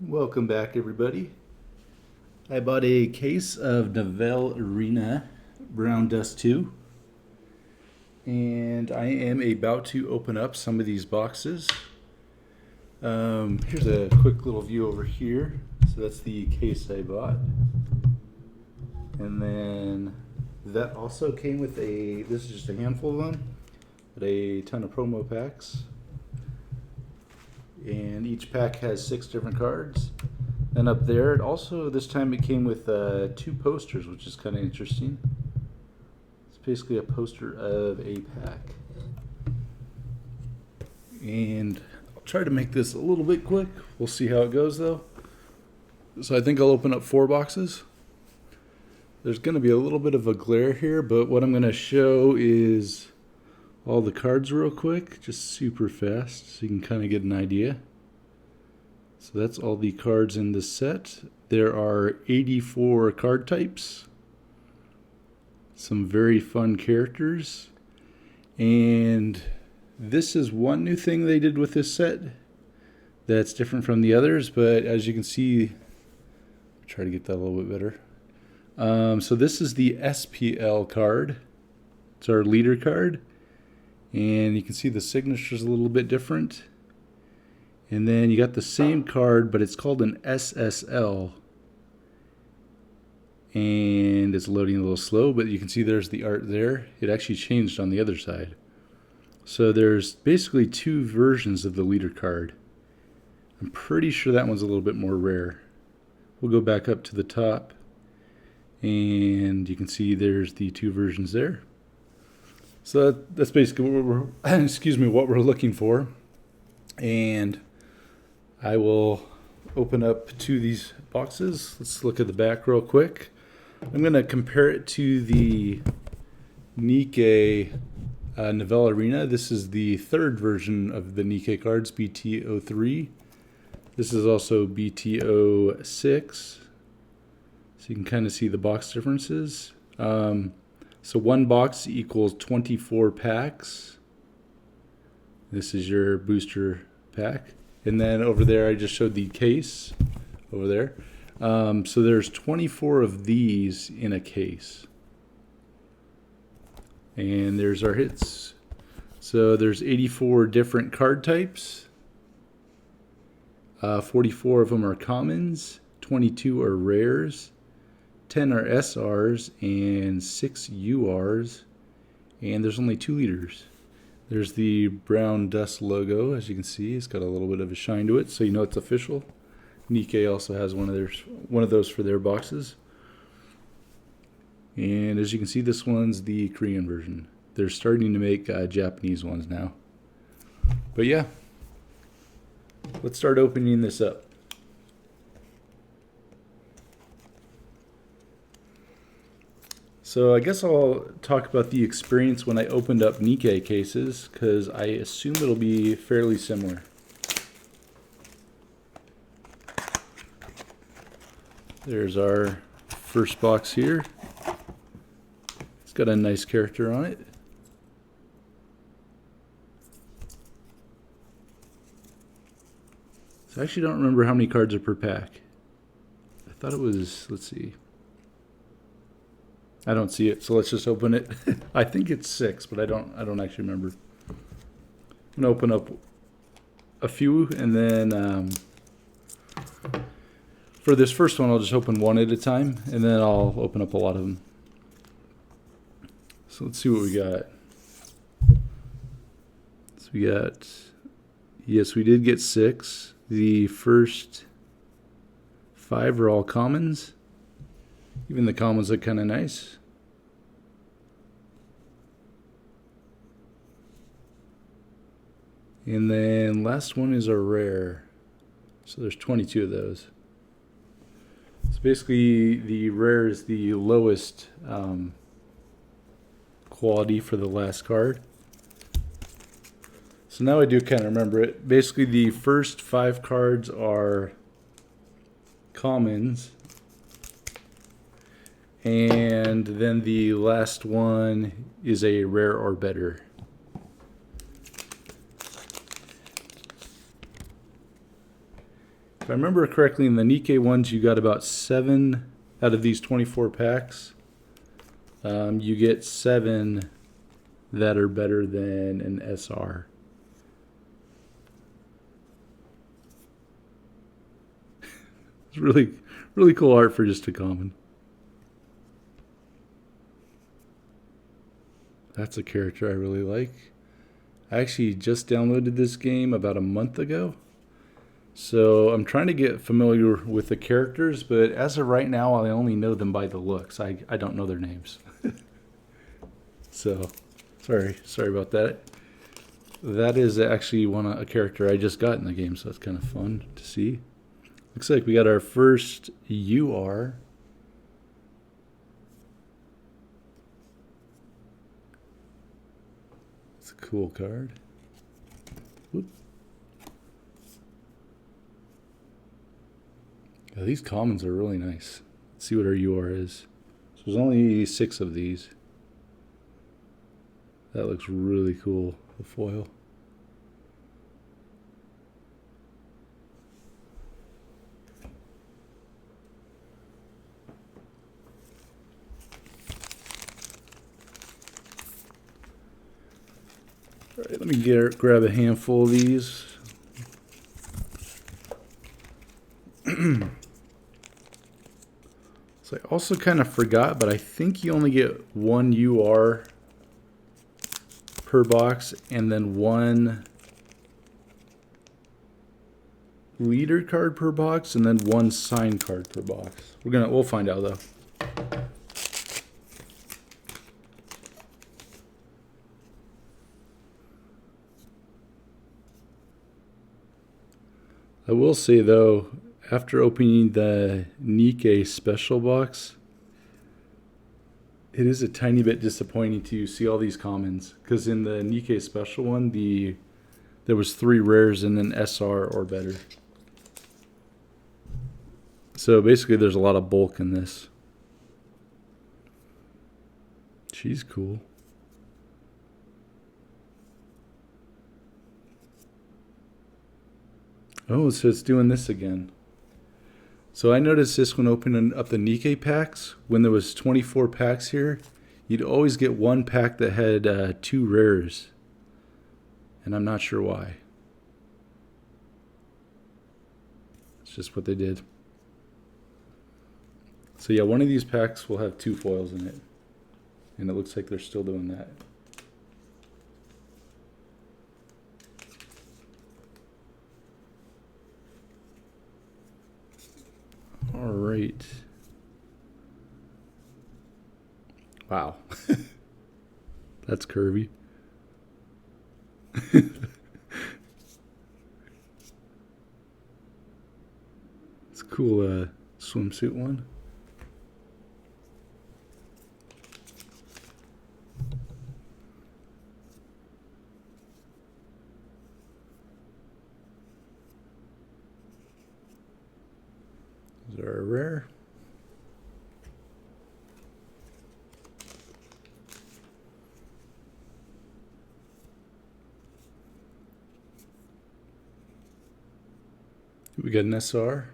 Welcome back, everybody. I bought a case of Nivel Arena Brown Dust 2, and I am about to open up some of these boxes. Here's a quick little view over here. So that's the case I bought. And then that also came with this is just a handful of them, but a ton of promo packs. And each pack has 6 different cards. And up there, this time it came with 2 posters, which is kind of interesting. It's basically a poster of a pack. And I'll try to make this a little bit quick. We'll see how it goes, though. So I think I'll open up 4 boxes. There's going to be a little bit of a glare here, but what I'm going to show is all the cards real quick, just super fast, so you can kind of get an idea. So that's all the cards in this set. There are 84 card types, some very fun characters, and this is one new thing they did with this set that's different from the others, but as you can see, I'll try to get that a little bit better. So this is the SPL card. It's our leader card. And you can see the signature's a little bit different. And then you got the same card, but it's called an SSL. And it's loading a little slow, but you can see there's the art there. It actually changed on the other side. So there's basically 2 versions of the leader card. I'm pretty sure that one's a little bit more rare. We'll go back up to the top. And you can see there's the 2 versions there. So that's basically what what we're looking for. And I will open up 2 of these boxes. Let's look at the back real quick. I'm going to compare it to the Nikkei Nivel Arena. This is the 3rd version of the Nikkei cards, BT03. This is also BT06. So you can kind of see the box differences. So 1 box equals 24 packs. This is your booster pack. And then over there, I just showed the case over there. So there's 24 of these in a case. And there's our hits. So there's 84 different card types. 44 of them are commons. 22 are rares. 10 are SRs and 6 URs, and there's only 2 leaders. There's the Brown Dust logo, as you can see. It's got a little bit of a shine to it, so you know it's official. Nikkei also has one of those for their boxes. And as you can see, this one's the Korean version. They're starting to make Japanese ones now. But yeah, let's start opening this up. So I guess I'll talk about the experience when I opened up Nikkei cases, because I assume it'll be fairly similar. There's our first box here. It's got a nice character on it. So I actually don't remember how many cards are per pack. I thought it was, let's see. I don't see it, so let's just open it. I think it's 6, but I don't actually remember. I'm gonna open up a few, and then for this first one, I'll just open one at a time, and then I'll open up a lot of them. So let's see what we got. So we got, yes, we did get 6. The first 5 are all commons. Even the commons look kind of nice. And then last one is a rare. So there's 22 of those. So basically the rare is the lowest quality for the last card. So now I do kind of remember it. Basically the first 5 cards are commons. And then the last one is a rare or better. If I remember correctly, in the Nikkei ones, you got about 7 out of these 24 packs. You get 7 that are better than an SR. It's really, really cool art for just a common. That's a character I really like. I actually just downloaded this game about a month ago. So I'm trying to get familiar with the characters, but as of right now, I only know them by the looks. I don't know their names. So, sorry about that. That is actually a character I just got in the game, so it's kind of fun to see. Looks like we got our first UR. It's a cool card. Whoop. Yeah, these commons are really nice. Let's see what our UR is. So there's only 6 of these. That looks really cool, the foil. All right, let me grab a handful of these. So I also kind of forgot, but I think you only get 1 UR per box and then 1 leader card per box and then 1 sign card per box. We'll find out though. I will say though, after opening the Nikkei special box, it is a tiny bit disappointing to see all these commons, because in the Nikkei special one, there was 3 rares and an SR or better. So basically there's a lot of bulk in this. She's cool. Oh, so it's doing this again. So I noticed this when opening up the Nikkei packs. When there was 24 packs here, you'd always get 1 pack that had 2 rares. And I'm not sure why. It's just what they did. So yeah, one of these packs will have 2 foils in it. And it looks like they're still doing that. All right. Wow. That's curvy. It's a cool swimsuit one. Those are rare. We got an SR.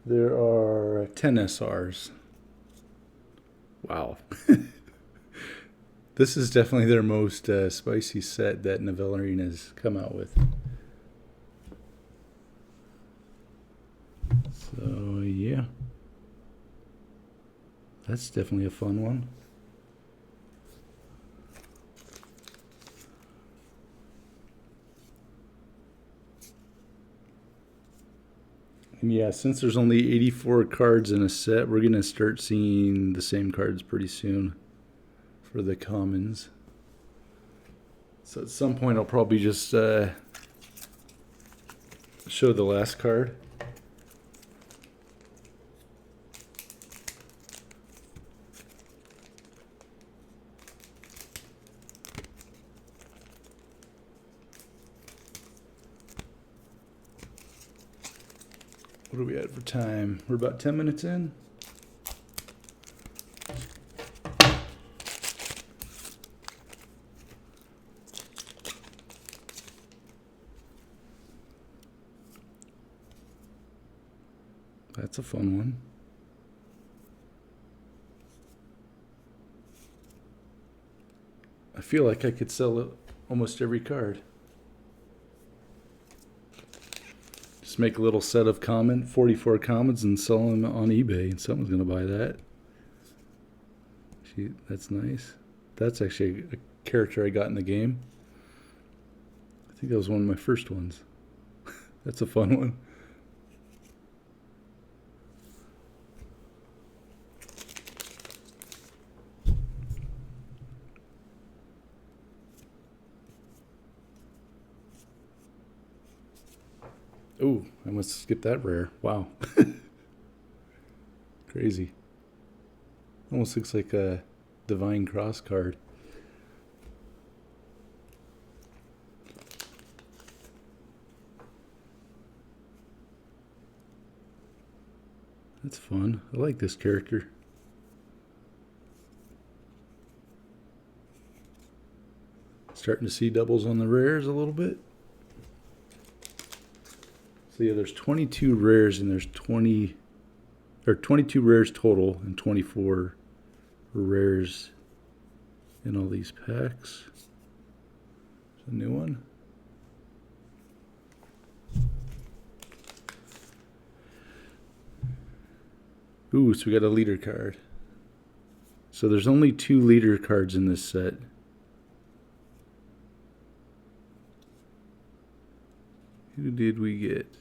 There are 10 SRs. Wow. This is definitely their most spicy set that Nivel has come out with. So yeah, that's definitely a fun one. And yeah, since there's only 84 cards in a set, we're gonna start seeing the same cards pretty soon for the commons. So at some point I'll probably just show the last card. What are we at for time? We're about 10 minutes in. That's a fun one. I feel like I could sell almost every card. Just make a little set of 44 commons and sell them on eBay, and someone's going to buy that. Gee, that's nice. That's actually a character I got in the game. I think that was one of my first ones. That's a fun one. Ooh, I must skip that rare. Wow. Crazy. Almost looks like a Divine Cross card. That's fun. I like this character. Starting to see doubles on the rares a little bit. So yeah, there's 22 rares and there's 22 rares total and 24 rares in all these packs. There's a new one. Ooh, so we got a leader card. So there's only 2 leader cards in this set. Who did we get?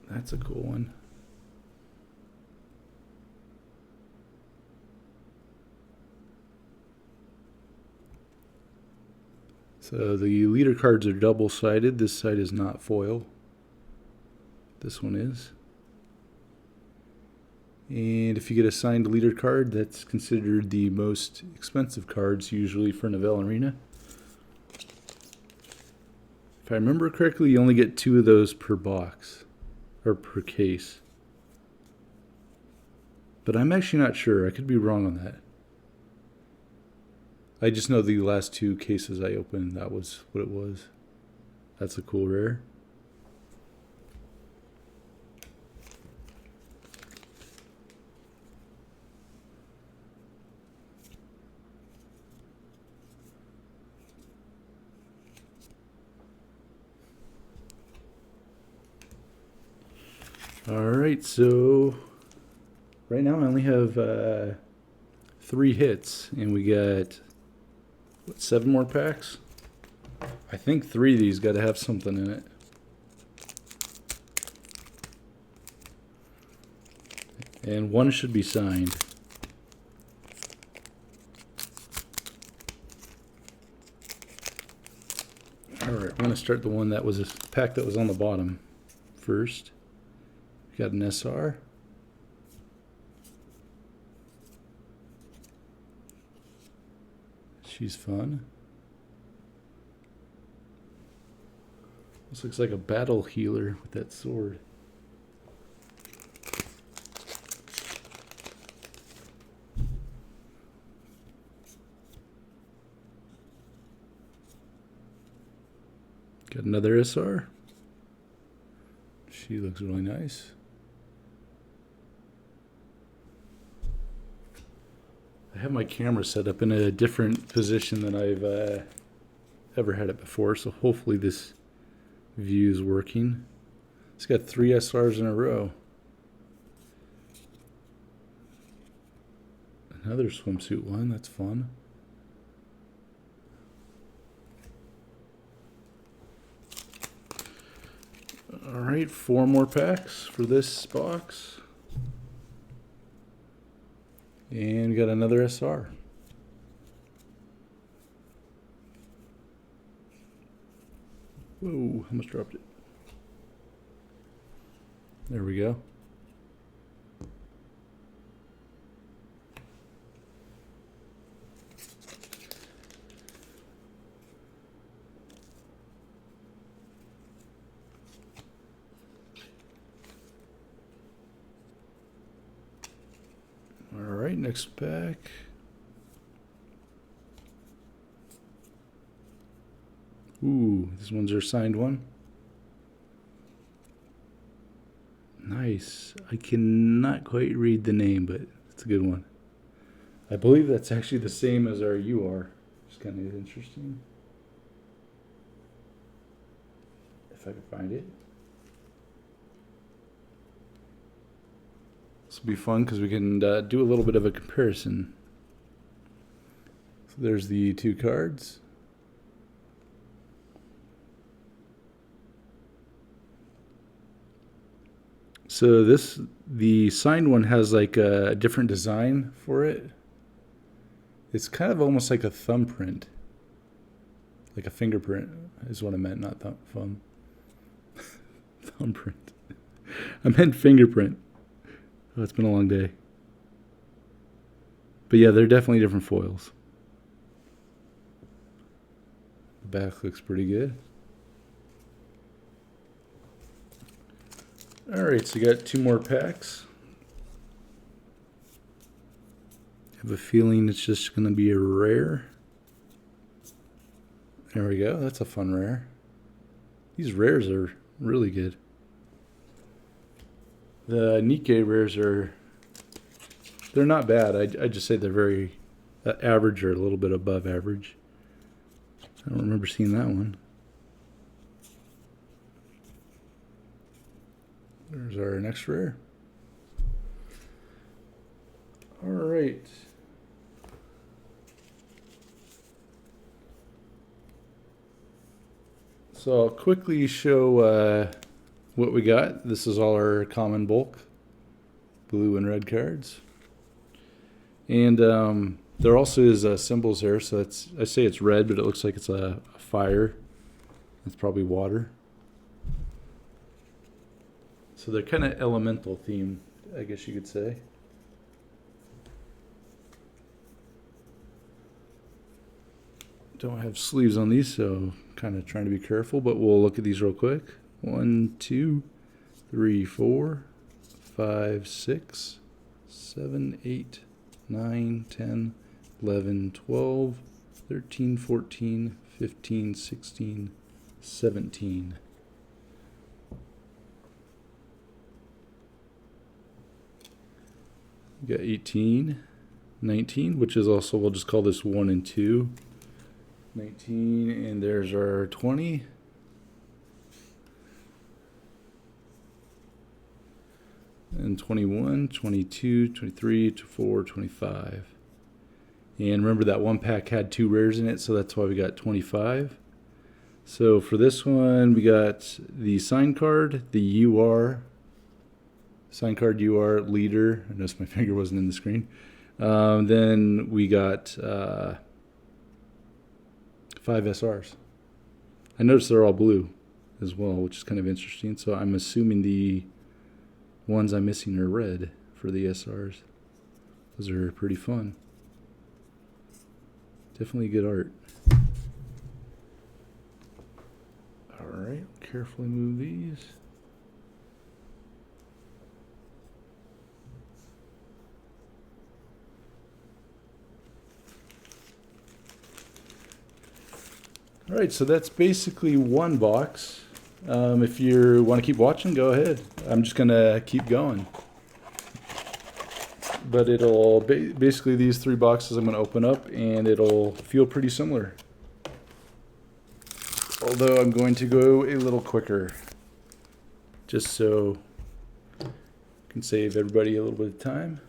That's a cool one. So the leader cards are double-sided. This side is not foil. This one is. And if you get a signed leader card, that's considered the most expensive cards usually for Nivel Arena. If I remember correctly, you only get 2 of those per box. Or per case. But I'm actually not sure. I could be wrong on that. I just know the last 2 cases I opened, that was what it was. That's a cool rare. Alright, so right now I only have 3 hits, and we got, what, 7 more packs? I think 3 of these got to have something in it. And 1 should be signed. Alright, I'm going to start the one that was a pack that was on the bottom first. Got an SR. She's fun. This looks like a battle healer with that sword. Got another SR. She looks really nice. I have my camera set up in a different position than I've ever had it before, so hopefully this view is working. It's got 3 SRs in a row. Another swimsuit one, that's fun. Alright, 4 more packs for this box. And we got another SR. Whoa, almost dropped it. There we go. Alright, next pack. Ooh, this one's our signed one. Nice. I cannot quite read the name, but it's a good one. I believe that's actually the same as our UR. It's kind of interesting. If I can find it. This will be fun because we can do a little bit of a comparison. So there's the two cards. So the signed one has like a different design for it. It's kind of almost like a thumbprint. Like a fingerprint is what I meant, not thumb. Thumbprint. I meant fingerprint. Oh, it's been a long day. But yeah, they're definitely different foils. The back looks pretty good. Alright, so you got 2 more packs. I have a feeling it's just going to be a rare. There we go. That's a fun rare. These rares are really good. The Nikkei rares they're not bad. I just say they're very average or a little bit above average. I don't remember seeing that one. There's our next rare. All right. So I'll quickly show what we got. This is all our common bulk, blue and red cards. And there also is symbols there. So I say it's red, but it looks like it's a fire. It's probably water. So they're kind of elemental themed, I guess you could say. Don't have sleeves on these, so kind of trying to be careful, but we'll look at these real quick. 1, 2, 3, 4, 5, 6, 7, 8, 9, 10, 11, 12, 13, 14, 15, 16, 17. We got 18, 19, which is also, we'll just call this 1 and 2. 19, and there's our 20. And 21, 22, 23, 24, 25. And remember that one pack had 2 rares in it, so that's why we got 25. So for this one, we got the sign card, the UR, sign card UR leader. I noticed my finger wasn't in the screen. Then we got 5 SRs. I noticed they're all blue as well, which is kind of interesting. So I'm assuming the ones I'm missing are red for the SRs. Those are pretty fun. Definitely good art. Alright, carefully move these. Alright, so that's basically one box. If you want to keep watching, go ahead. I'm just going to keep going. But it'll basically these 3 boxes I'm going to open up, and it'll feel pretty similar. Although I'm going to go a little quicker, just so I can save everybody a little bit of time.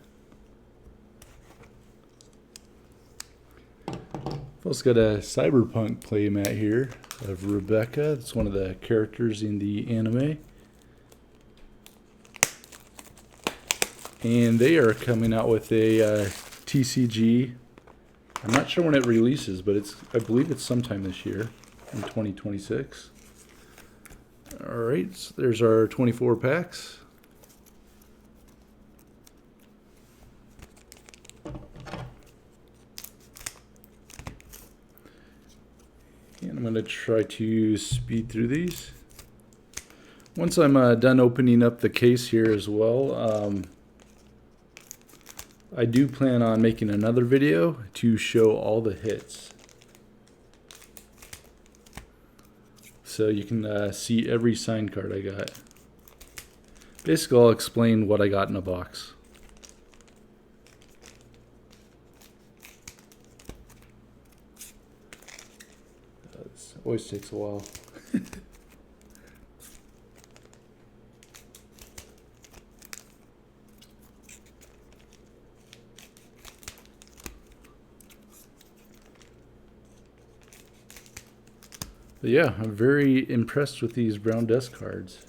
I've also got a cyberpunk playmat here of Rebecca. It's one of the characters in the anime. And they are coming out with a TCG. I'm not sure when it releases, but I believe it's sometime this year in 2026. Alright, so there's our 24 packs. And I'm going to try to speed through these. Once I'm done opening up the case here as well, I do plan on making another video to show all the hits. So you can see every sign card I got. Basically, I'll explain what I got in a box. It always takes a while. But yeah, I'm very impressed with these brown dust cards.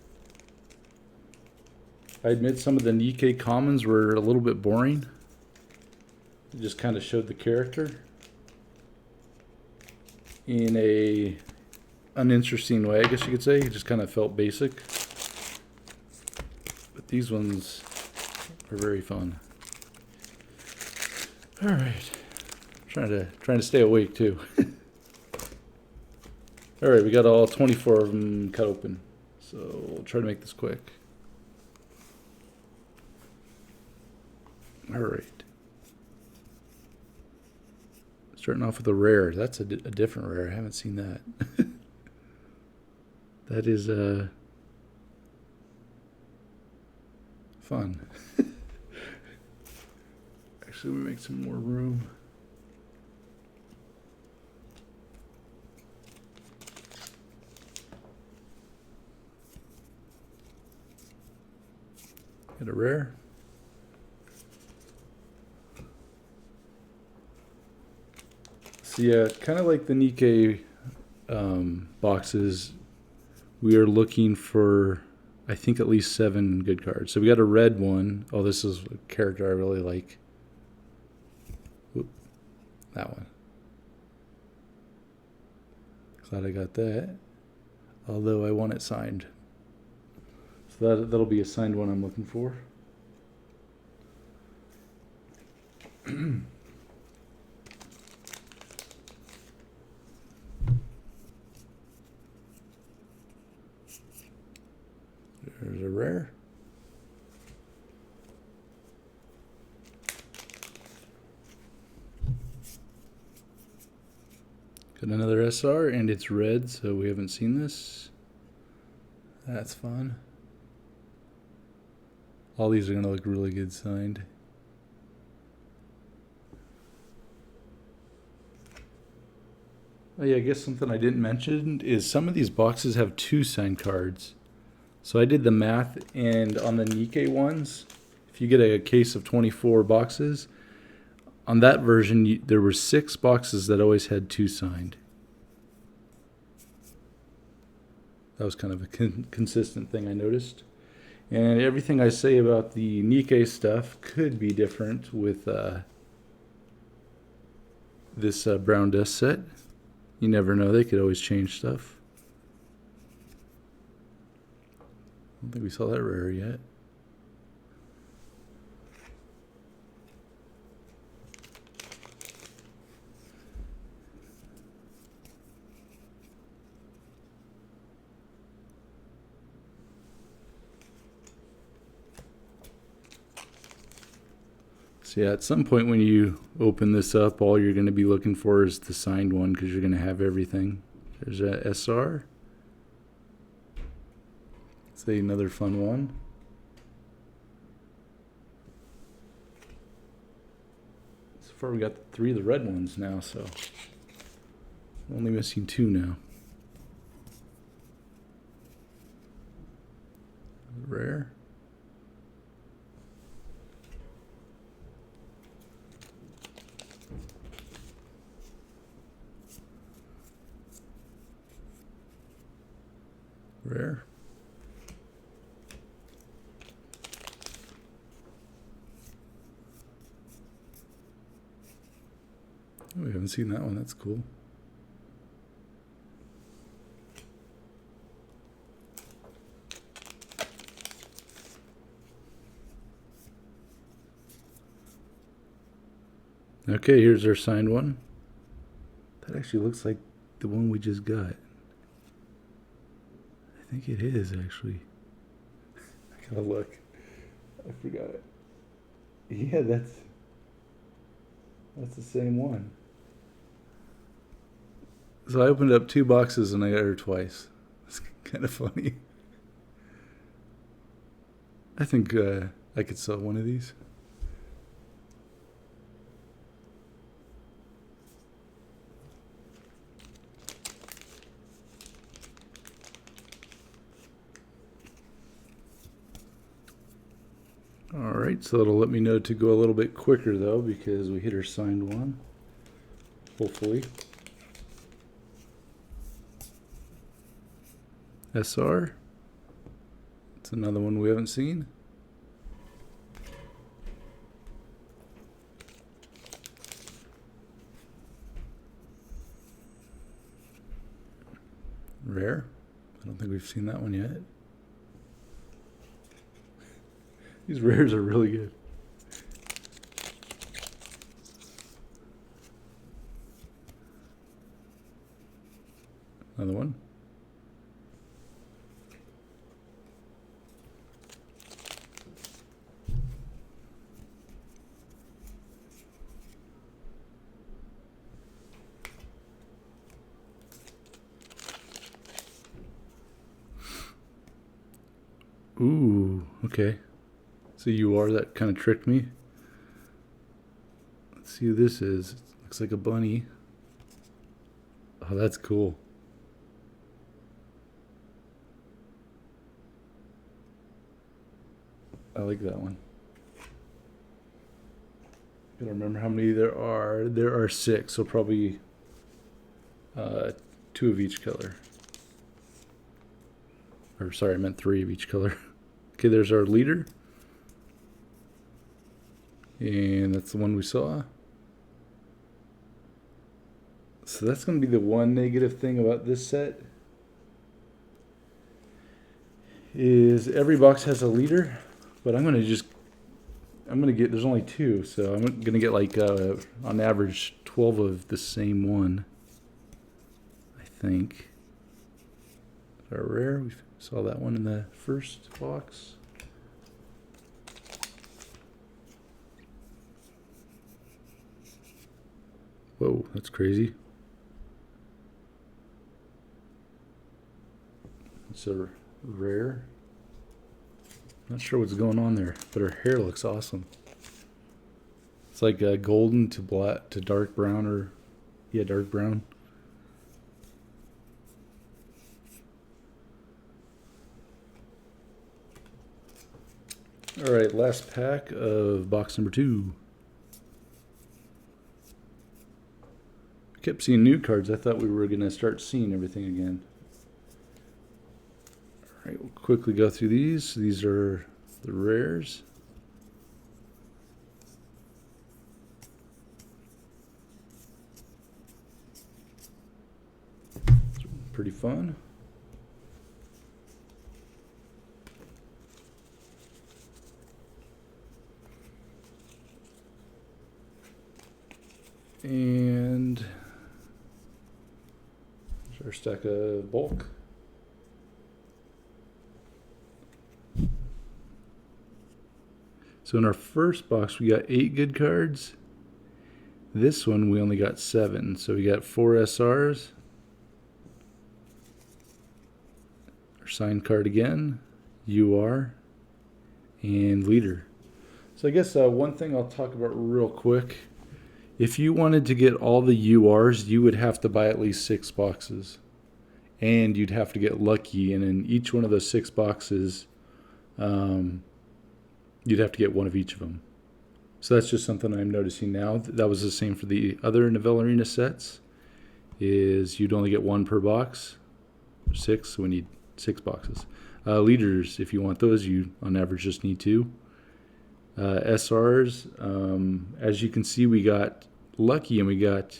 I admit some of the Nikkei commons were a little bit boring. It just kind of showed the character in a uninteresting way, I guess you could say. It just kind of felt basic. But these ones are very fun. All right, trying to stay awake too. All right, we got all 24 of them cut open, so we'll try to make this quick. All right. Starting off with a rare. That's a different rare. I haven't seen that. That is fun. Actually, we make some more room. Got a rare. So yeah, kind of like the Nikkei boxes, we are looking for, I think, at least 7 good cards. So we got a red one. Oh, this is a character I really like. Whoop, that one. Glad I got that. Although I want it signed. So that'll be a signed one I'm looking for. There's a rare. Got another SR, and it's red, so we haven't seen this. That's fun. All these are going to look really good signed. Oh yeah, I guess something I didn't mention is some of these boxes have 2 signed cards. So I did the math, and on the Nikkei ones, if you get a case of 24 boxes, on that version, there were 6 boxes that always had 2 signed. That was kind of a consistent thing I noticed. And everything I say about the Nikkei stuff could be different with this brown dust set. You never know, they could always change stuff. I don't think we saw that rare yet. So yeah, at some point when you open this up, all you're going to be looking for is the signed one, because you're going to have everything. There's a SR. Say another fun one. So far we got 3 of the red ones now, so only missing 2 now. Rare. Rare. Oh, we haven't seen that one. That's cool. Okay, here's our signed one. That actually looks like the one we just got. I think it is, actually. I gotta look. I forgot it. Yeah, that's the same one. So I opened up 2 boxes and I got her twice. It's kind of funny. I think I could sell one of these. Alright, so that'll let me know to go a little bit quicker though, because we hit our signed one. Hopefully. SR. It's another one we haven't seen. Rare. I don't think we've seen that one yet. These rares are really good. Another one. Ooh, okay. So you are, that kind of tricked me. Let's see who this is. It looks like a bunny. Oh, that's cool. I like that one. Gotta remember how many there are. There are 6, so probably 2 of each color. Or sorry, I meant 3 of each color. Okay, there's our leader. And that's the one we saw. So that's going to be the one negative thing about this set. Is every box has a leader, but I'm going to get, there's only 2, so I'm going to get like on average 12 of the same one, I think. Our rare, we saw that one in the first box. Whoa, that's crazy. It's a rare. Not sure what's going on there, but her hair looks awesome. It's like golden to black to dark brown, or yeah, dark brown. All right, last pack of box number 2. I kept seeing new cards. I thought we were going to start seeing everything again. All right, we'll quickly go through these. These are the rares. Pretty fun. And there's our stack of bulk. So in our first box, we got 8 good cards. This one, we only got 7. So we got 4 SRs. Our signed card again, UR, and leader. So I guess one thing I'll talk about real quick. If you wanted to get all the URs, you would have to buy at least 6 boxes. And you'd have to get lucky, and in each one of those 6 boxes, you'd have to get one of each of them. So that's just something I'm noticing now. That was the same for the other Nivel Arena sets, is you'd only get 1 per box. 6, so we need 6 boxes. Leaders, if you want those, you on average just need 2. SRs, as you can see, we got lucky and we got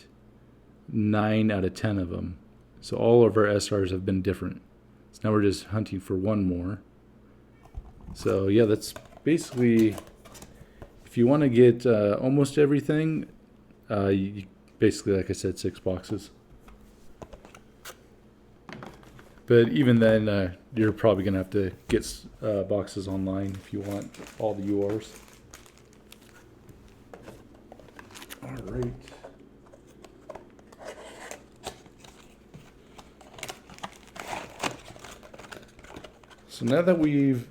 9 out of 10 of them. So all of our SRs have been different. So now we're just hunting for 1 more. So yeah, that's basically, if you want to get almost everything, you basically, like I said, 6 boxes. But even then, you're probably going to have to get boxes online if you want all the URs. All right. So now that we've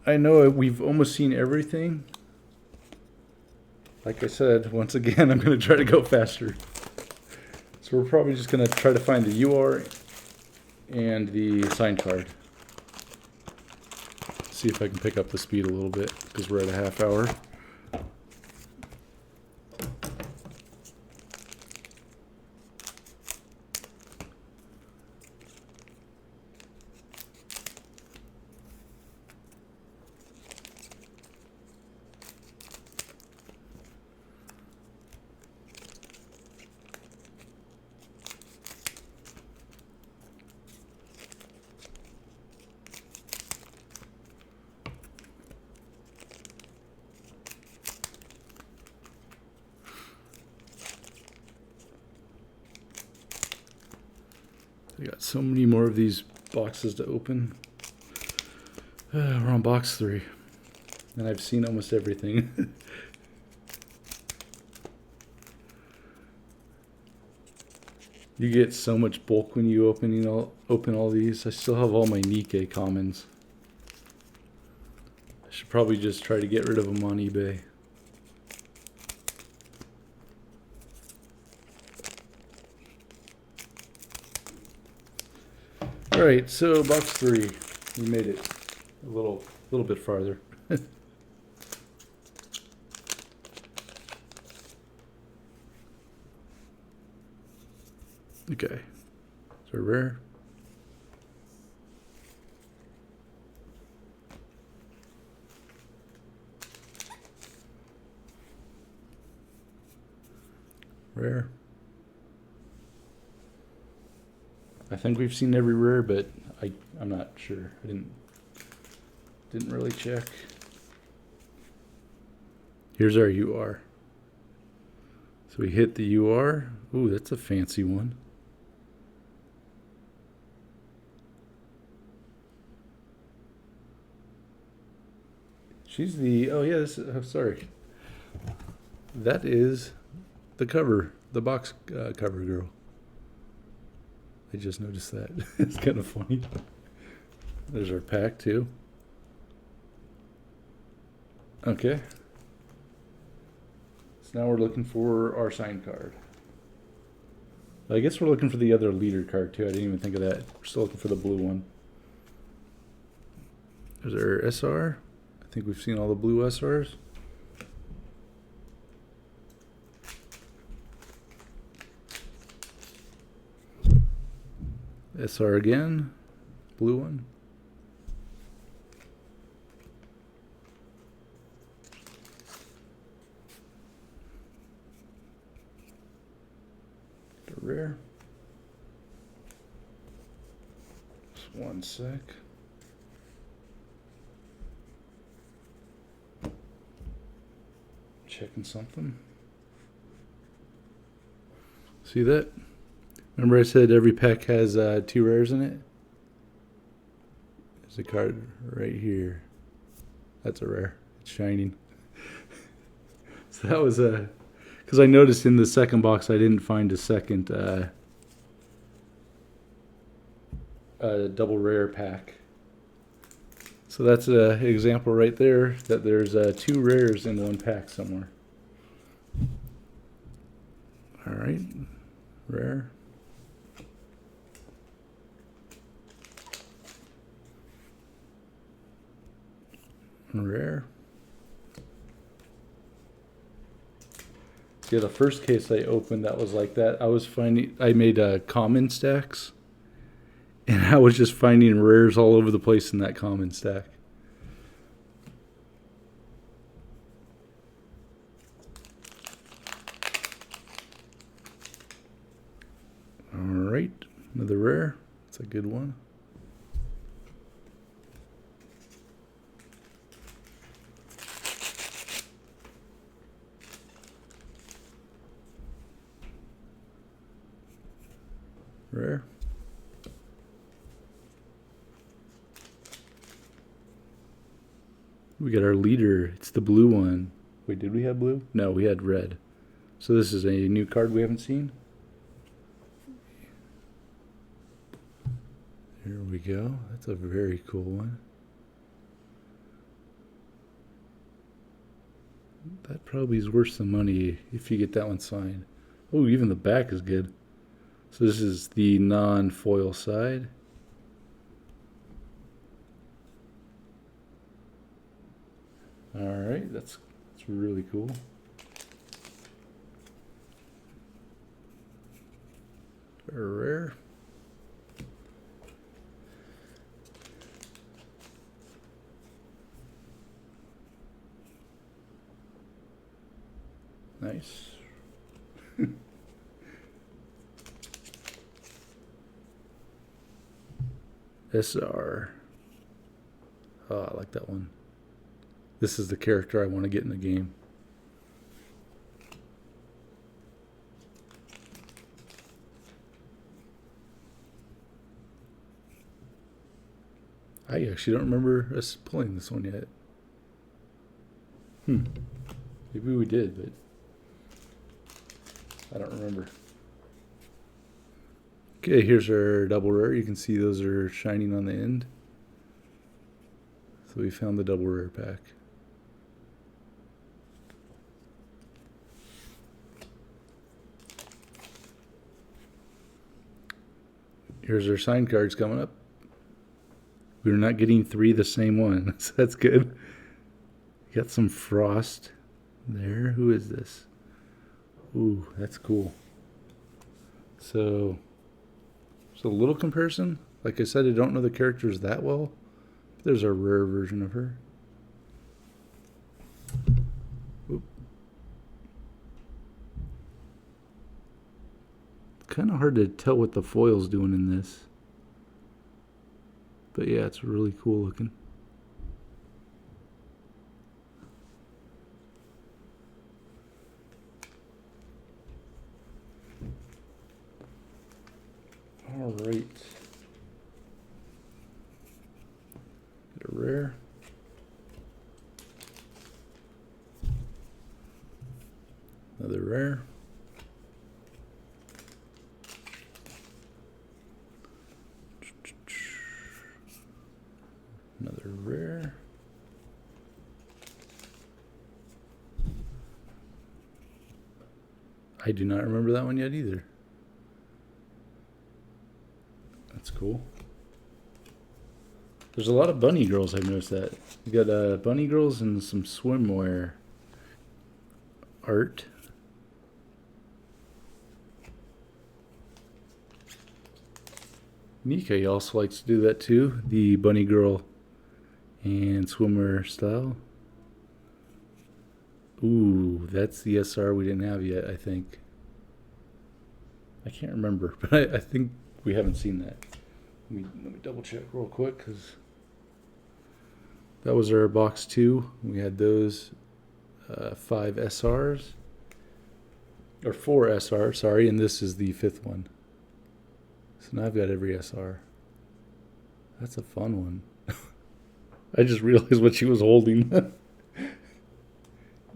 I know we've almost seen everything. Like I said, once again, I'm going to try to go faster. So we're probably just going to try to find the UR and the sign card. See if I can pick up the speed a little bit, because we're at a half hour. I got so many more of these boxes to open. We're on box 3, and I've seen almost everything. You get so much bulk when you open all these. I still have all my Nikkei commons. I should probably just try to get rid of them on eBay. All right, so box 3, we made it a little bit farther. Okay, so rare. Rare. I think we've seen every rare, but I'm not sure. I didn't really check. Here's our UR. So we hit the UR. Ooh, that's a fancy one. She's the, oh yeah, this is, oh, sorry. That is the cover, the box cover girl. I just noticed that. It's kind of funny. There's our pack too. Okay. So now we're looking for our sign card. I guess we're looking for the other leader card too. I didn't even think of that. We're still looking for the blue one. There's our SR. I think we've seen all the blue SRs. SR again, blue one. The rare. Just one sec. Checking something. See that? Remember I said every pack has 2 rares in it? There's a card right here. That's a rare. It's shining. So that was a... Because I noticed in the second box I didn't find a second double rare pack. So that's an example right there that there's 2 rares in one pack somewhere. Alright. Rare. Rare. Yeah, the first case I opened that was like that. I made common stacks, and I was just finding rares all over the place in that common stack. All right, another rare. It's a good one. Rare. We got our leader. It's the blue one. Wait, did we have blue? No, we had red. So this is a new card we haven't seen. Here we go. That's a very cool one. That probably is worth some money if you get that one signed. Oh, even the back is good. So this is the non-foil side. Alright, that's really cool. Very rare. Nice. SR. Oh, I like that one. This is the character I want to get in the game. I actually don't remember us pulling this one yet. Maybe we did, but I don't remember. Okay, here's our double rare. You can see those are shining on the end. So we found the double rare pack. Here's our sign cards coming up. We're not getting 3 the same one, so that's good. Got some frost there. Who is this? Ooh, that's cool. So, just a little comparison. Like I said, I don't know the characters that well. There's a rare version of her. Oop. Kind of hard to tell what the foil's doing in this. But yeah, it's really cool looking. All right. Get a rare. Another rare. Another rare. I do not remember that one yet either. That's cool. There's a lot of bunny girls, I've noticed that. You got bunny girls and some swimwear art. Nika also likes to do that too, the bunny girl and swimwear style. Ooh, that's the SR we didn't have yet, I think. I can't remember, but I think we haven't seen that. Let me double check real quick, because that was our box 2. We had those 5 SRs, or 4 SR, sorry, and this is the 5th one. So now I've got every SR. That's a fun one. I just realized what she was holding.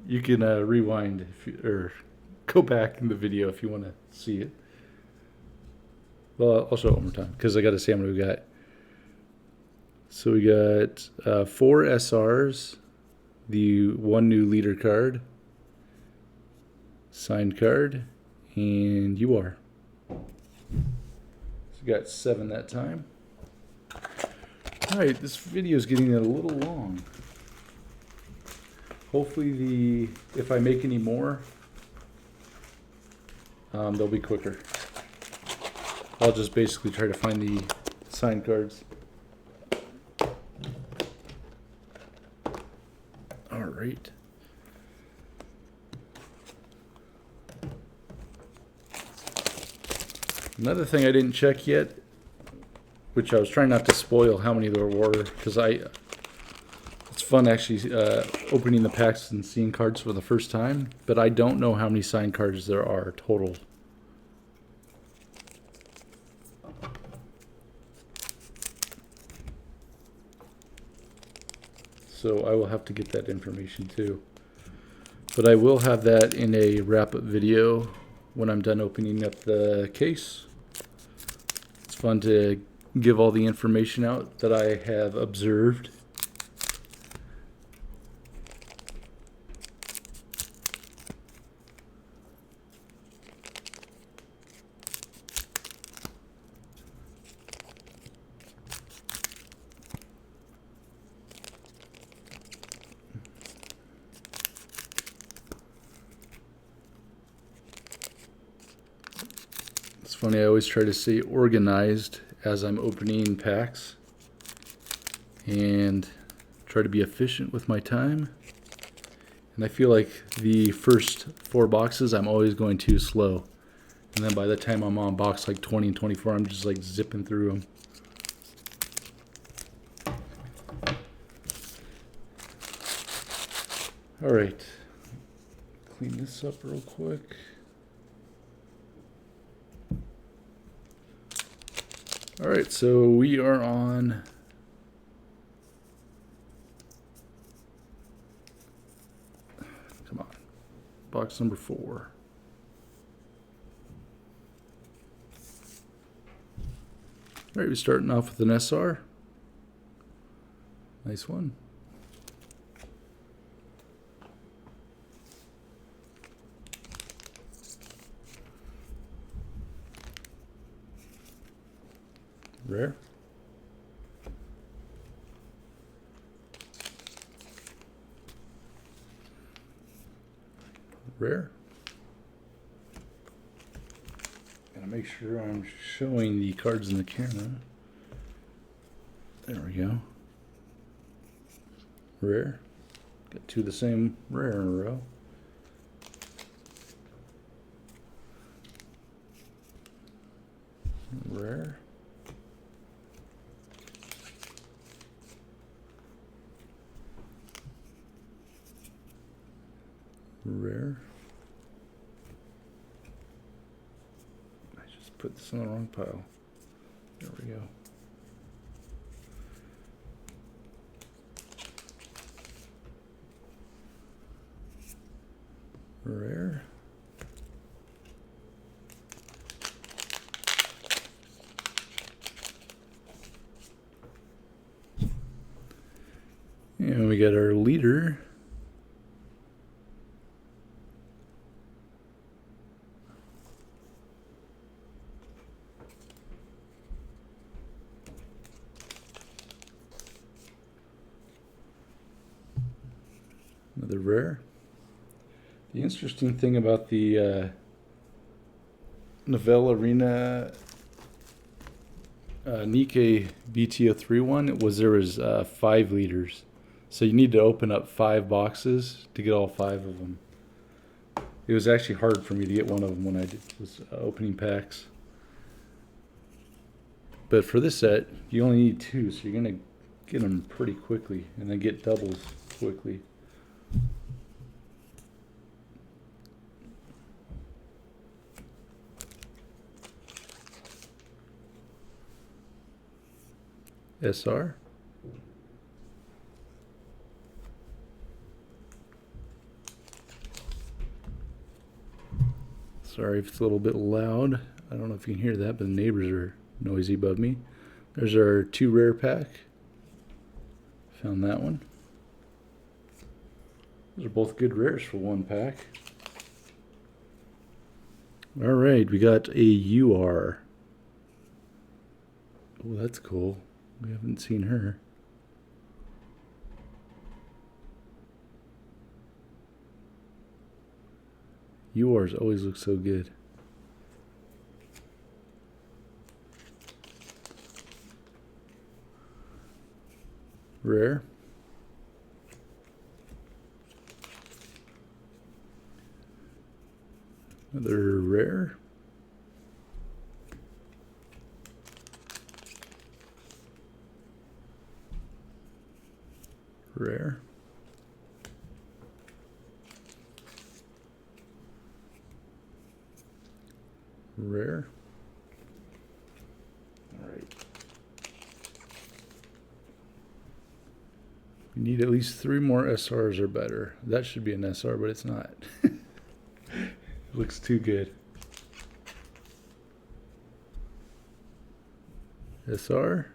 You can rewind or go back in the video if you want to see it. Well, I'll show it one more time because I got to see how many we got. So we got 4 SRs, the 1 new leader card, signed card, and UR. So we got 7 that time. Alright, this video is getting a little long. Hopefully if I make any more, they'll be quicker. I'll just basically try to find the signed cards. Alright. Another thing I didn't check yet, which I was trying not to spoil how many there were, because it's fun actually opening the packs and seeing cards for the first time, but I don't know how many signed cards there are total. So I will have to get that information too. But I will have that in a wrap-up video when I'm done opening up the case. It's fun to give all the information out that I have observed. funny, I always try to stay organized as I'm opening packs and try to be efficient with my time. And I feel like the first 4 boxes I'm always going too slow. And then by the time I'm on box like 20 and 24, I'm just like zipping through them. Alright, clean this up real quick. Alright, so we are on box number 4. Alright, we're starting off with an SR. Nice one. Rare. Rare. Gotta make sure I'm showing the cards in the camera. There we go. Rare. Got 2 of the same rare in a row. Rare. Rare. I just put this in the wrong pile. There we go. Rare. And we got our leader. Another rare. The interesting thing about the Nivel Arena Nikkei BT03 one was there was 5 liters. So you need to open up 5 boxes to get all 5 of them. It was actually hard for me to get one of them when I was opening packs. But for this set, you only need 2, so you're going to get them pretty quickly and then get doubles quickly. SR. Sorry if it's a little bit loud. I don't know if you can hear that, but the neighbors are noisy above me. There's our 2 rare pack. Found that one. Those are both good rares for 1 pack. Alright, we got a UR. Oh, that's cool. We haven't seen her. URs always look so good. Rare. Another rare. Rare. Rare. All right. We need at least 3 more SRs or better. That should be an SR, but it's not. It looks too good. SR.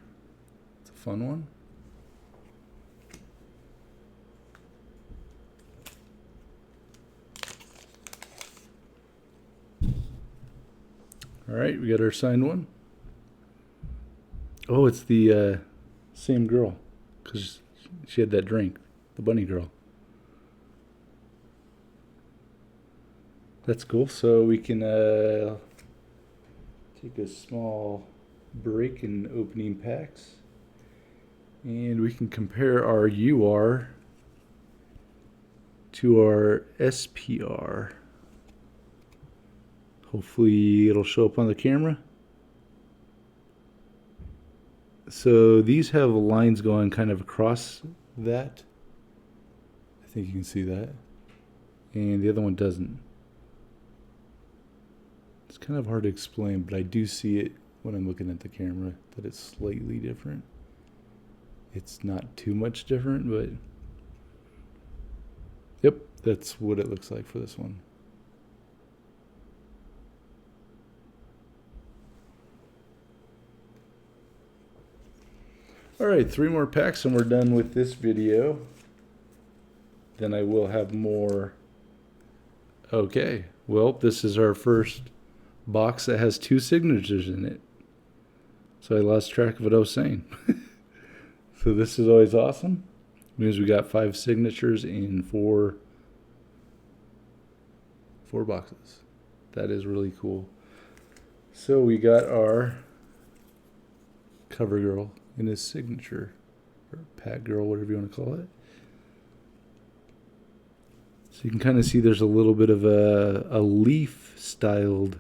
It's a fun one. All right, we got our signed one. Oh, it's the same girl, because she had that drink, the bunny girl. That's cool. So we can take a small break in opening packs, and we can compare our UR to our SPR. Hopefully it'll show up on the camera. So these have lines going kind of across that. I think you can see that. And the other one doesn't. It's kind of hard to explain, but I do see it when I'm looking at the camera that it's slightly different. It's not too much different, but yep, that's what it looks like for this one. Alright, 3 more packs and we're done with this video. Then I will have more. Okay, well, this is our first box that has 2 signatures in it. So I lost track of what I was saying. So this is always awesome. It means we got 5 signatures in 4 boxes. That is really cool. So we got our cover girl in his signature, or pack girl, whatever you want to call it. So you can kind of see there's a little bit of a leaf styled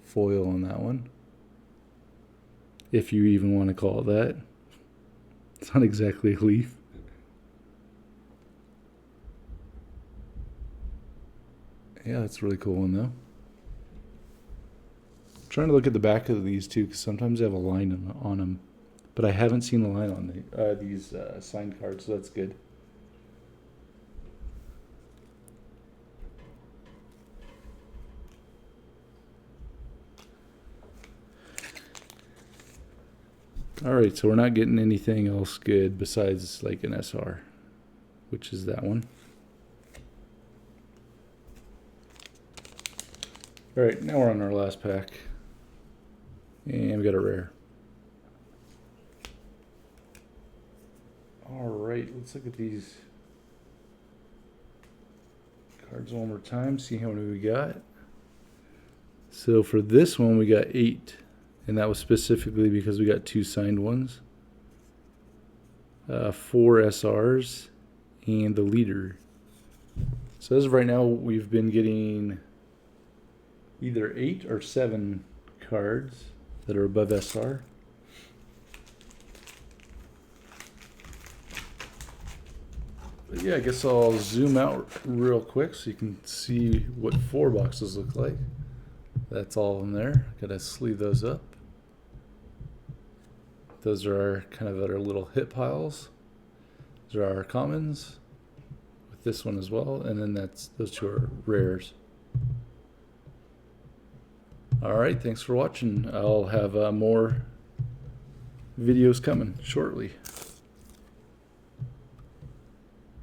foil on that one, if you even want to call it that. It's not exactly a leaf. Yeah, that's a really cool one though. I'm trying to look at the back of these too, because sometimes they have a line on them, but I haven't seen the line on these signed cards, so that's good. Alright, so we're not getting anything else good besides like an SR, which is that one. Alright, now we're on our last pack. And we got a rare. Alright, let's look at these cards one more time, see how many we got. So for this one we got 8. And that was specifically because we got 2 signed ones. 4 SRs and the leader. So as of right now, we've been getting either 8 or 7 cards that are above SR. But yeah, I guess I'll zoom out real quick so you can see what 4 boxes look like. That's all in there. Gotta sleeve those up. Those are our kind of our little hit piles. Those are our commons with this one as well, and then those 2 are rares. Alright, thanks for watching. I'll have more videos coming shortly.